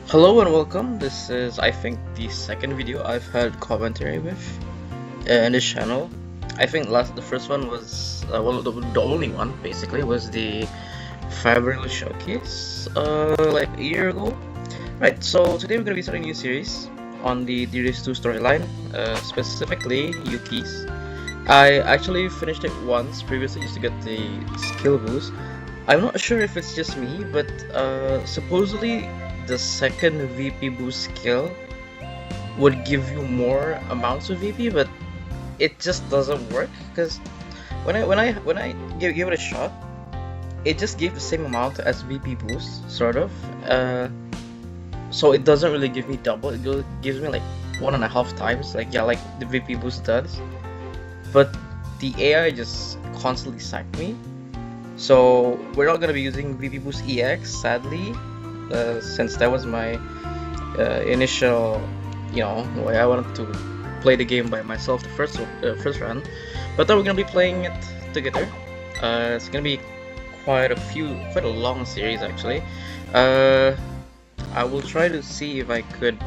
Hello and welcome. This is, I think, the second video I've had commentary with in this channel. I think the first one was well, the only one basically was the Favrneel showcase like a year ago. Right. So today we're gonna be starting a new series on the Dear Days 2 storyline, specifically Yuki's. I actually finished it once previously just to get the skill boost. I'm not sure if it's just me, but supposedly the second VP boost skill would give you more amounts of VP, but it just doesn't work because when I give it a shot, it just gave the same amount as VP boost, sort of. So it doesn't really give me double. It gives me like 1.5 times, like the VP boost does. But the AI just constantly sacked me. So we're not gonna be using VP boost EX, sadly. Since that was my initial, way I wanted to play the game by myself the first run, but then we're gonna be playing it together. It's gonna be quite a long series actually. I will try to see if I could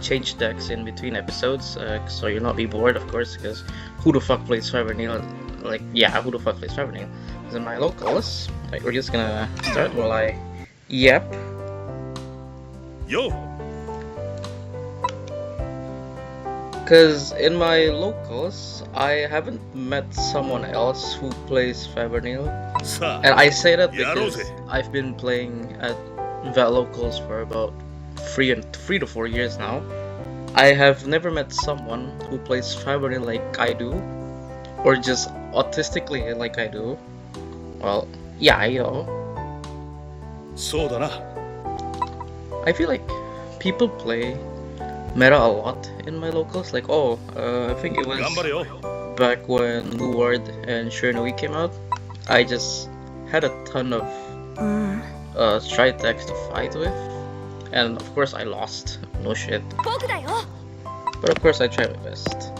change decks in between episodes, so you'll not be bored, of course, because who the fuck plays Favrneel? Who the fuck plays Favrneel? Because in my locals, we're just gonna start while I yep. Yo! Because in my locals, I haven't met someone else who plays Favrneel. And I say that because I've been playing at that locals for about 3 to 4 years now. I have never met someone who plays Favrneel like I do, or just autistically like I do. Well, yeah, I feel like people play meta a lot in my locals. Like, I think it was back when Luward and Shurnui came out. I just had a ton of stride decks to fight with, and of course I lost. No shit. But of course I tried my best.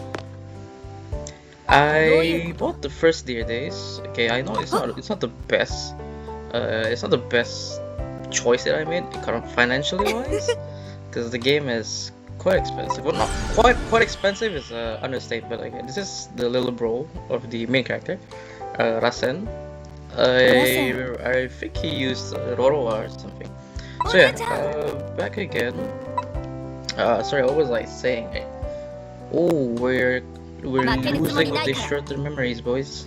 I bought the first Dear Days. Okay, I know it's not the best. It's not the best choice that I made, kind of financially wise, because the game is quite expensive. Well, not quite expensive is an understatement. But this is the little bro of the main character, Rasen. I think he used Roroa or something. So yeah, back again. Sorry, what was I saying? Oh, we're losing with these short-term memories, boys.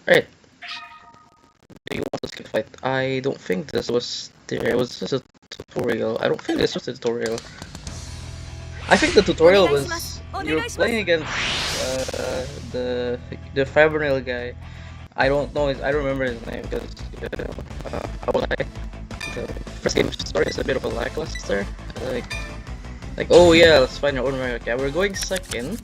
Right. Do you want to skip fight? I don't think this was there. It was just a tutorial. I don't think this was a tutorial. I think the tutorial was you're playing against the Favrneel guy. I don't remember his name because the first game story is a bit of a lackluster. Oh yeah, let's find our own Mario. Okay, we're going second.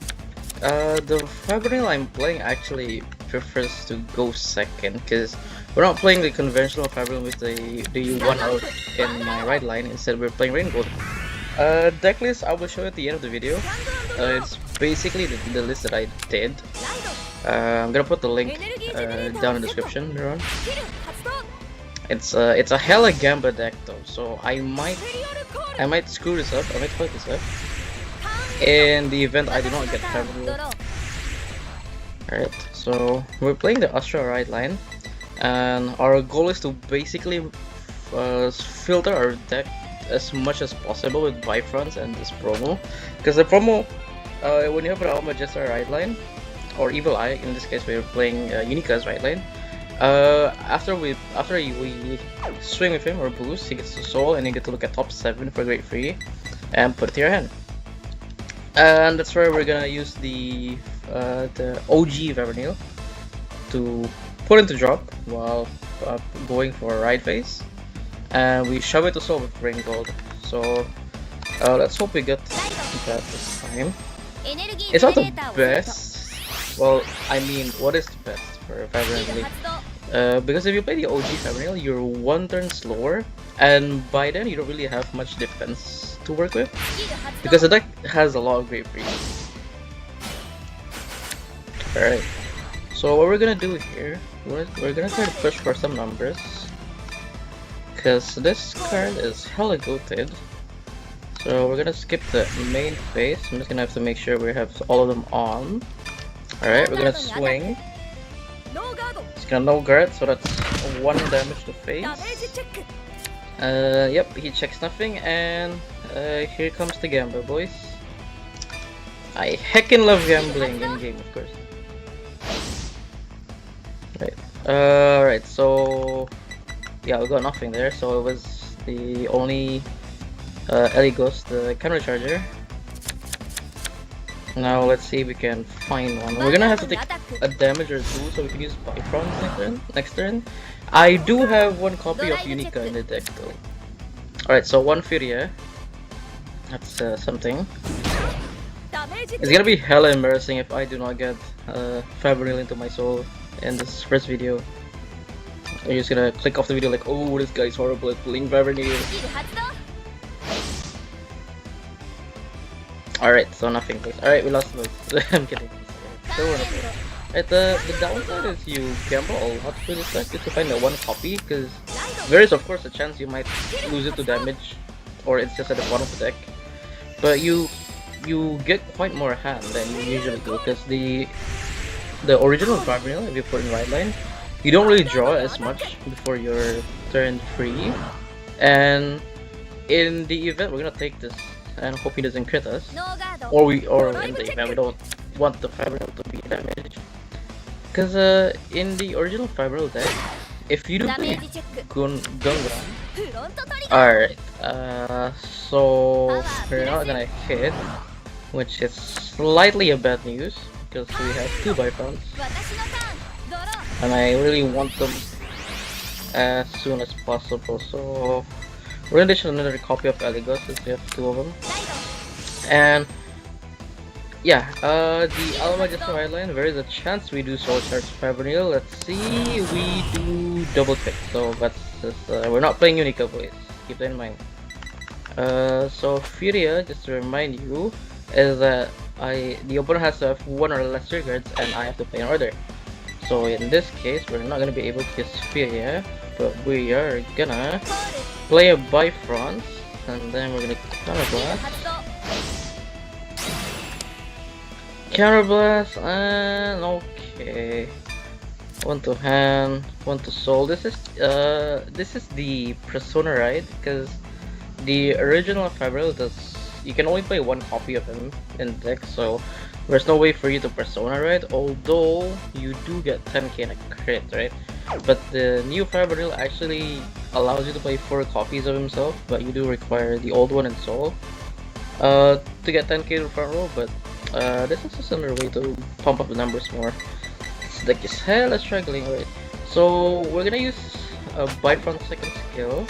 The Favrneel I'm playing actually prefers to go second because we're not playing the conventional Favrneel with the one out in my right line. Instead, we're playing Rainbow. Deck list I will show you at the end of the video. It's basically the list that I did. I'm gonna put the link down in the description later on. It's a hella Gamba deck though, so I might screw this up. I might fuck this up. In the event I do not get Favrneel. Alright, so we're playing the Astra right line, and our goal is to basically filter our deck as much as possible with Bifronts and this promo, because the promo, when you have an Alma Jester right line, or Evil Eye, in this case we're playing Unika's right line, after we swing with him or boost, he gets the soul and you get to look at top 7 for great free and put it to your hand. And that's where we're gonna use the OG Favrneel to put into drop while going for a ride phase, and we shove it to soul with Rain Gold. So let's hope we get that this time. It's not the best. Well, I mean, what is the best for Favrneel? Because if you play the OG Favrneel, you're 1 turn slower, and by then you don't really have much defense to work with, because the deck has a lot of great free. Alright, so what we're gonna do here, we're gonna try to push for some numbers, because this card is hella goated. So we're gonna skip the main phase. I'm just gonna have to make sure we have all of them on. Alright, we're gonna swing. It's gonna no guard, so that's 1 damage to face. Yep, he checks nothing, and here comes the gamble, boys. I heckin' love gambling in game, of course. Right, so yeah, we got nothing there, so it was the only Ellie Ghost, the counter charger. Now let's see if we can find one. We're gonna have to take a damage or two, so we can use Bifrons next turn. I do have 1 copy of Unica in the deck though. Alright, so 1 Furia. That's something. It's gonna be hella embarrassing if I do not get Favrneel into my soul in this first video. I'm just gonna click off the video like, oh, this guy's horrible at pulling Favrneel. Alright, so nothing please. Alright, we lost most. I'm kidding. Still wanna play. Right, the downside is you gamble a lot for this deck just to find the 1 copy, because there is of course a chance you might lose it to damage, or it's just at the bottom of the deck. But you get quite more hand than you usually do, because the original Favrneel, if you put in right line, you don't really draw as much before your turn 3. And in the event, we're gonna take this and hope he doesn't crit us, or in the event we don't want the Favrneel to be damaged, because in the original Favrneel deck, if you do play Gungan, alright, so we're not gonna hit, which is slightly a bad news because we have 2 Bifrons, and I really want them as soon as possible. So we're gonna dish another copy of Eligos since we have 2 of them. And yeah, the Alma just right line, there is a chance we do Soul Charge Favrneel. Let's see, we do double click, so that's just, we're not playing Unica, boys, keep that in mind. So Furia, just to remind you, is that the opponent has to have 1 or less triggers and I have to play an order. So in this case, we're not gonna be able to use Furia, but we are gonna play a Bifrons, and then we're gonna Counterblast, and okay. 1 to hand, 1 to soul. This is the Persona, right? Because the original Favrneel does, you can only play 1 copy of him in deck, so there's no way for you to Persona, right? Although you do get 10k in a crit, right? But the new Favrneel actually allows you to play 4 copies of himself, but you do require the old one in soul to get 10k in front row. But this is just another way to pump up the numbers more. This deck is hella struggling, right? So we're gonna use a Bifront second skill.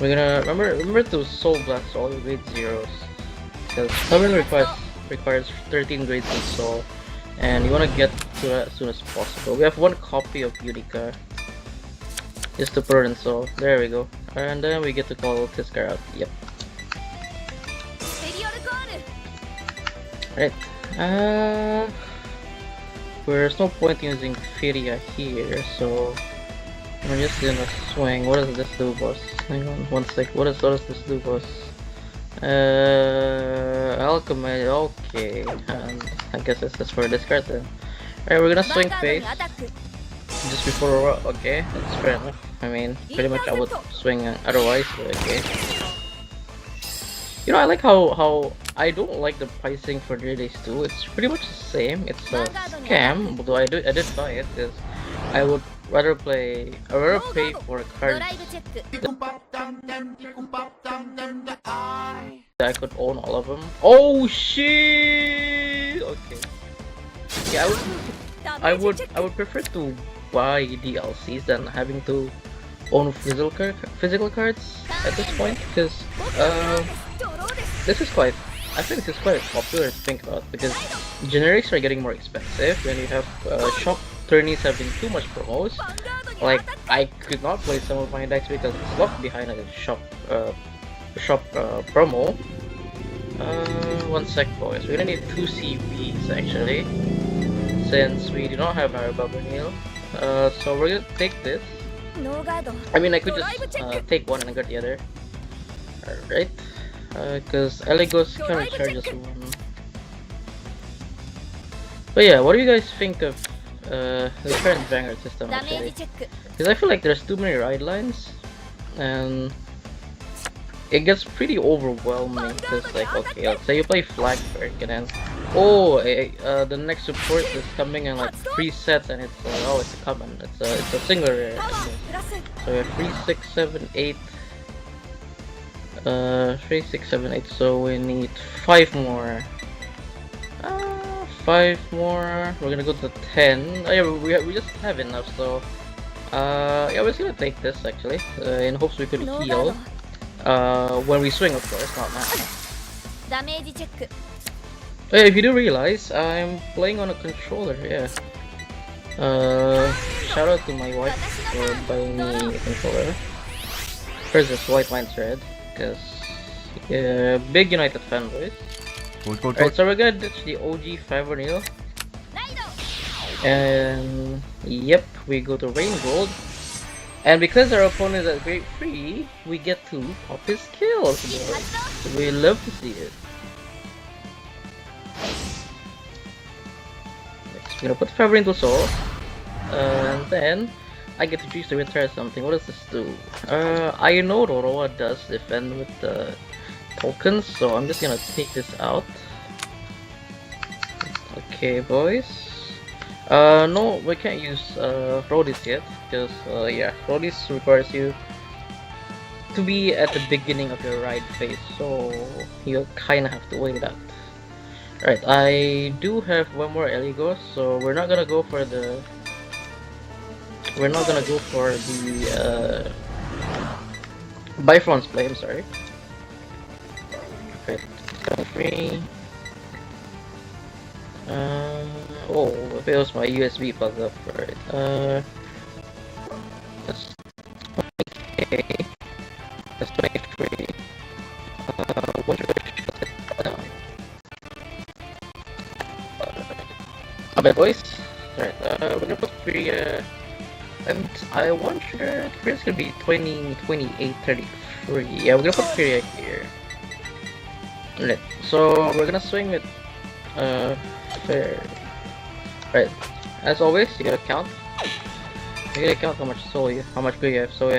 We're gonna remember to soul blast all your grade 0s, because Favrneel requires 13 grades in soul, and you want to get to that as soon as possible. We have 1 copy of Unica just to put it in soul. There we go, and then we get to call this guy out. Yep. Right. There's no point using Furia here, so we're just gonna swing. What does this do, boss? Hang on, 1 sec. What does this do, boss? Alchemy. Okay, and I guess this is for discard then. Alright, we're gonna swing face just before. Okay, that's fair enough. I mean, pretty much I would swing otherwise, but okay. You know, I like how I don't like the pricing for Dear Days 2. It's pretty much the same. It's a scam, although I did buy it because I would rather pay for cards that I could own all of them. Oh shit! Okay. Yeah, I would prefer to buy DLCs than having to own physical cards at this point, because this is quite, I think this is quite popular to think about, because generics are getting more expensive when you have shop tourneys having too much promos. Like, I could not play some of my decks because it's locked behind a shop promo. 1 sec, boys. We're gonna need 2 CVs actually, since we do not have our Favrneel. So we're gonna take this I mean, I could just take one and I got the other. Alright. Because Eligos currently charges one. But yeah, what do you guys think of the current Vanguard system actually? Because I feel like there's too many ride lines, and it gets pretty overwhelming. Because like, okay, let's say you play Flag Berg and then, oh, the next support is coming in like 3 sets, and it's oh, it's a common, it's a single rare. So we have 3, 6, 7, 8. 3, 6, 7, 8. So we need 5 more. 5 more. We're gonna go to 10. Oh, yeah, we just have enough. So yeah, we're just gonna take this actually, in hopes we could heal. When we swing, of course, not now. Hey, if you do realize, I'm playing on a controller. Yeah. Shout out to my wife for buying me a controller. Hers is white, mine's red. Because big United fanboys. Alright, so we're gonna ditch the OG Favrneel. And yep, we go to Rain Gold. And because our opponent is at grade 3, we get to pop his kills. So we love to see it. Next, we're gonna put Favrneel into Soul. And then I get to choose to retire something. What does this do? I know Roroa does defend with the tokens, so I'm just gonna take this out. Okay, boys. No, we can't use Rodis yet, because yeah, Rodis requires you to be at the beginning of your ride phase, so you kinda have to wait it out. Alright, I do have one more Eligos, so we're not gonna go for the Bifront's play, I'm sorry. Okay, it's free. Oh, if it was my USB plug up, right? That's okay. That's 23. What should I shut it down? My bad, boys. Alright, we're gonna put 3, and I want sure it's gonna be 20, 28, 33. Yeah, we're gonna put 3 here. Alright, so we're gonna swing with fair. Right, as always, you gotta count. You gotta count how much soul you, how much good you have. So we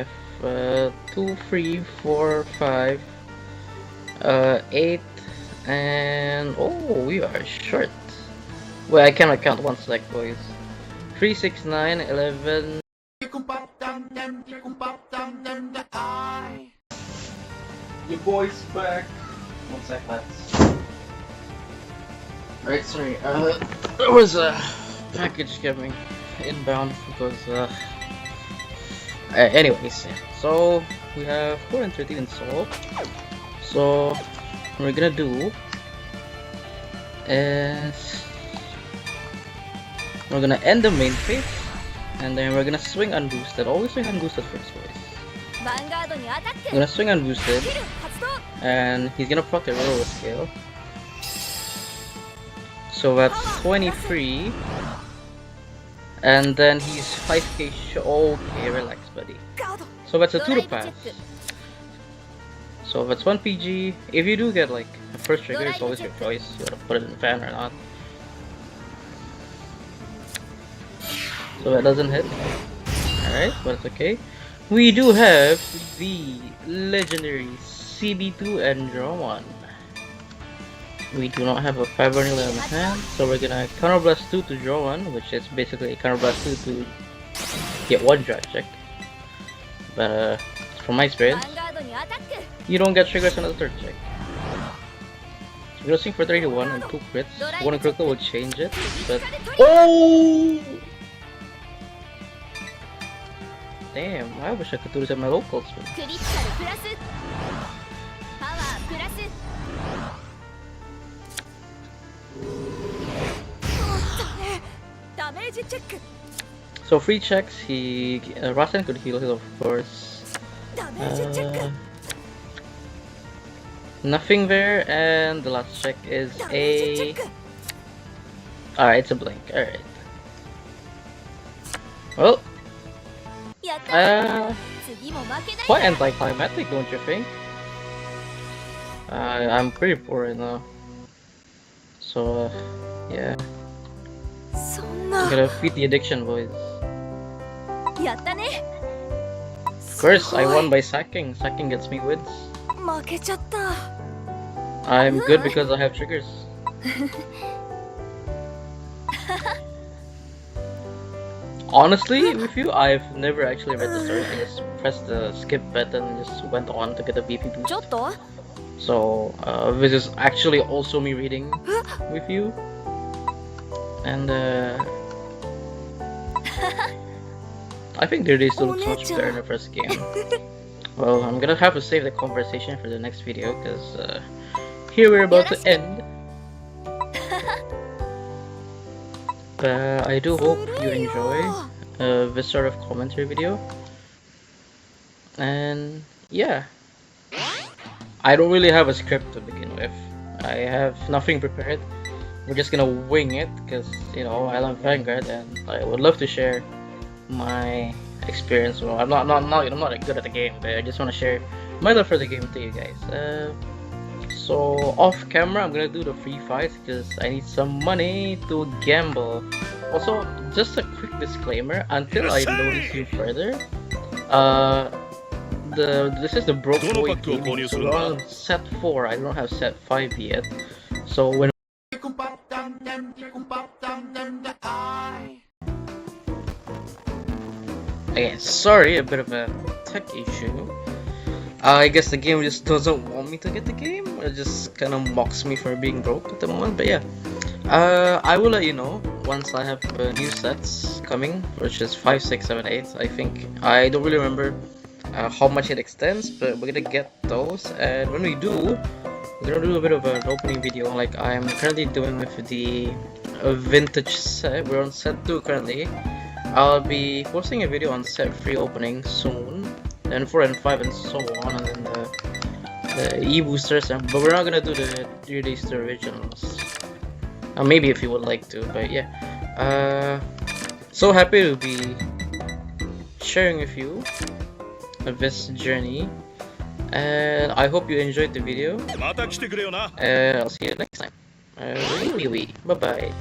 have 2, 3, 4, 5, 8, and oh, we are short. Well, I cannot count one select, boys. 3, 6, 9, 11. Your boy's back. One sec, lads. Right, sorry. There was a package coming inbound because anyways, yeah. So we have 413 in soul. So what we're gonna do is we're gonna end the main phase, and then we're gonna swing unboosted. Always swing unboosted first, boys. We're gonna swing unboosted, and he's gonna proc the roll scale. So that's 23, and then he's 5k okay, relax, buddy. So that's a 2 to pass. So that's 1 PG. If you do get like a first trigger, it's always your choice. You wanna put it in fan or not. So that doesn't hit. Alright, but it's okay. We do have the legendary CB2 and draw 1. We do not have a Favrneel in hand, so we're gonna counterblast 2 to draw 1, which is basically a counterblast 2 to get 1 draw check. But from my experience, you don't get triggers on the 3rd check. So we're gonna swing for 31 and 2 crits. 1 critical will change it, but oh! Damn, I wish I could do this at my local spin. So free checks, he Rasen could heal him, of course. Nothing there, and the last check is a. Alright, it's a blink. Alright. Well, Quite anticlimactic, don't you think? I'm pretty poor right now. So, yeah. I'm gonna feed the addiction, boys. Of course, I won by sacking. Sacking gets me wins. I'm good because I have triggers. Honestly, with you, I've never actually read the story. I just pressed the skip button and just went on to get a BP boost. So, this is actually also me reading with you. And, I think Dear Days still looks much better in the first game. Well, I'm gonna have to save the conversation for the next video, because, here we're about to end. I do hope you enjoy this sort of commentary video. And yeah, I don't really have a script to begin with. I have nothing prepared. We're just gonna wing it because, you know, I love Vanguard and I would love to share my experience. Well, I'm not good at the game, but I just want to share my love for the game to you guys. So off camera, I'm gonna do the free fights because I need some money to gamble. Also, just a quick disclaimer: until I notice you further, this is the broke boy game. So we're on set 4. I don't have set 5 yet. So when again, sorry, a bit of a tech issue. I guess the game just doesn't want me to get the game. It just kind of mocks me for being broke at the moment. But yeah, I will let you know once I have new sets coming, which is 5, 6, 7, 8. I think I don't really remember how much it extends, but we're gonna get those. And when we do, we're gonna do a bit of an opening video, like I'm currently doing with the vintage set. We're on set 2 currently. I'll be posting a video on set 3 opening soon. Then 4 and 5 and so on, and then the e-boosters, but we're not gonna do the Dear Days 2 originals. Maybe if you would like to, but yeah. So happy to be sharing with you this journey, and I hope you enjoyed the video. I'll see you next time. Wiwiwi. Bye bye.